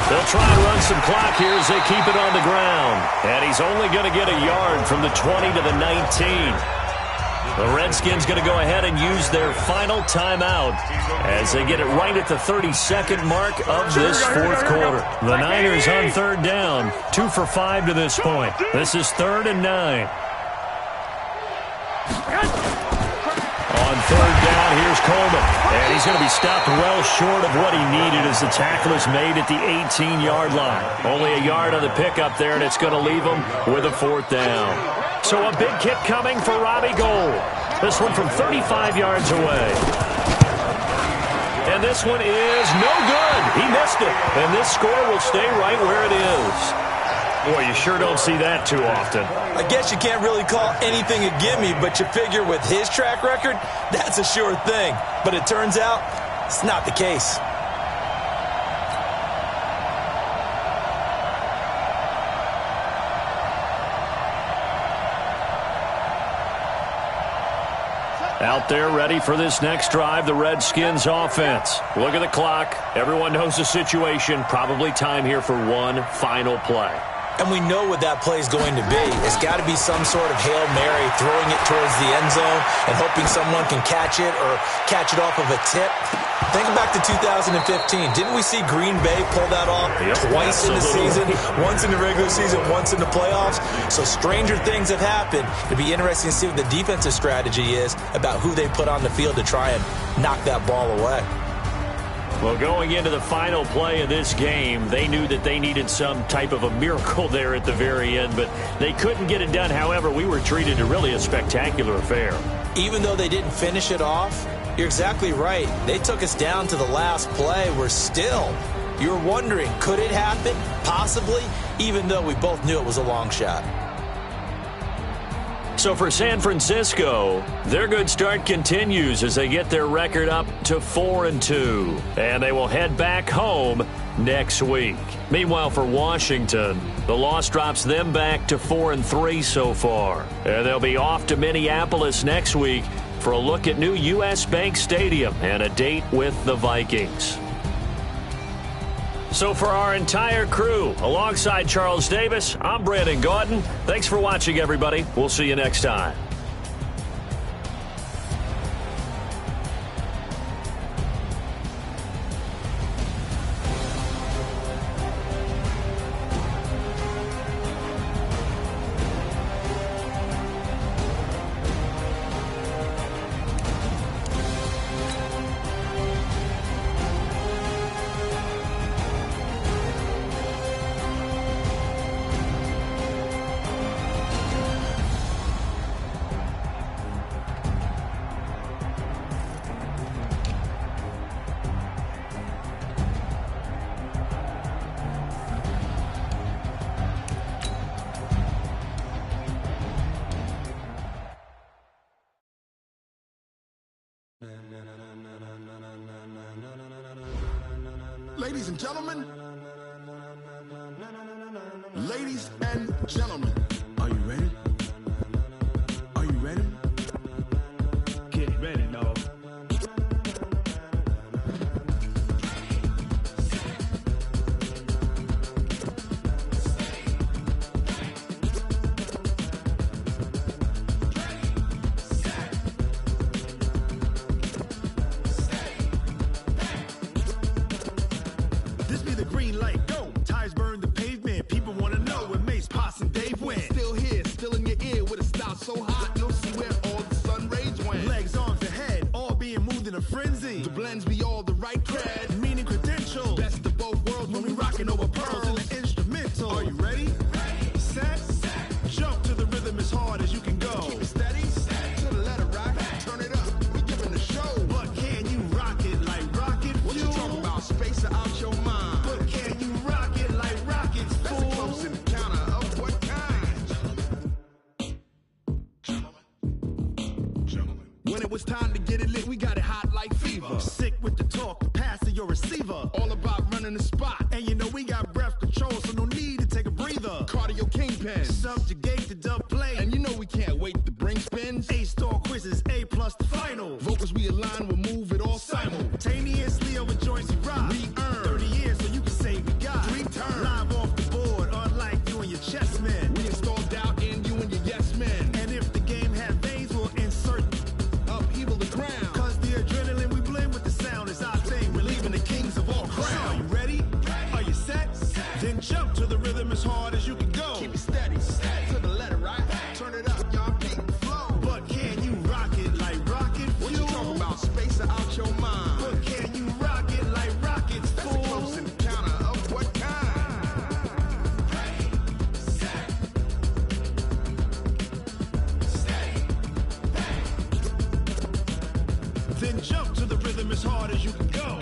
They'll try and run some clock here as they keep it on the ground. And he's only going to get a yard from the 20 to the 19. The Redskins going to go ahead and use their final timeout as they get it right at the 32nd mark of this 4th quarter. The Niners on 3rd down, 2 for 5 to this point. This is 3rd and 9. On 3rd down, here's Coleman. And he's going to be stopped well short of what he needed as the tackle is made at the 18-yard line. Only a yard on the pickup there, and it's going to leave him with a 4th down. So a big kick coming for Robbie Gould. This one from 35 yards away. And this one is no good. He missed it. And this score will stay right where it is. Boy, you sure don't see that too often. I guess you can't really call anything a gimme, but you figure with his track record, that's a sure thing. But it turns out it's not the case. Out there ready for this next drive, the Redskins offense. Look at the clock. Everyone knows the situation. Probably time here for one final play. And we know what that play is going to be. It's got to be some sort of Hail Mary, throwing it towards the end zone and hoping someone can catch it or catch it off of a tip. Think back to 2015. Didn't we see Green Bay pull that off twice in the season? Once in the regular season, once in the playoffs. So stranger things have happened. It'd be interesting to see what the defensive strategy is about who they put on the field to try and knock that ball away. Well, going into the final play of this game, they knew that they needed some type of a miracle there at the very end, but they couldn't get it done. However, we were treated to really a spectacular affair. Even though they didn't finish it off, you're exactly right. They took us down to the last play. You're wondering, could it happen? Possibly, even though we both knew it was a long shot. So for San Francisco, their good start continues as they get their record up to 4-2. And they will head back home next week. Meanwhile, for Washington, the loss drops them back to 4-3 so far. And they'll be off to Minneapolis next week for a look at new U.S. Bank Stadium and a date with the Vikings. So for our entire crew, alongside Charles Davis, I'm Brandon Gaudin. Thanks for watching, everybody. We'll see you next time. Ladies and gentlemen. Ladies and gentlemen. Are you ready? Are you ready? Get ready, dog. This be the green light, go. Tires burn the pavement. People want to know where Mace, Pops, and Dave went. Still here, still in your ear with a style so hot, you'll see where all the sun rays went. Legs, arms, and head, all being moved in a frenzy. The blends be all the right cred. Meaning credentials. Best of both worlds when we rockin' over pearls. in the instrumental. Are you ready? Set, jump to the rhythm as hard as you can go. Keep it steady, to the letter rock. Turn it up, we giving the show. But can you rock it like rocket What you fuel? talking about? Space or out your mind? But can you rock it like rockets, That's a fool? close encounter of what kind? Gentlemen. When it was time to get it lit, we got it hot like fever. Sick with the talk, the pass to your receiver. All about running the spot. And you know we got breath control, so no need to take a breather. Cardio kingpin. Subjugate the dub play. And you know we can't wait to bring spins. A-star quizzes, A+ the final. Vocals we align, we'll move it all Simultaneously over joints we rock. We earn 30 years, so you can say we got 3 turns. live off the board, unlike you and your chess men. We install doubt in you and your yes men. And if the game had veins, we'll insert. Upheaval the ground. Cause the adrenaline we blend with the sound is our thing. We're leaving the kings of all crowns. So are you ready? Are you set? Then jump to the rhythm as hard as you can go. Keep it steady, to the letter right. Turn it up, y'all beat the flow. But can you rock it like rocket fuel? What you talking about? Space or out your mind? But can you rock it like rockets, That's a fool? close encounter of what kind? Then jump to the rhythm as hard as you can go.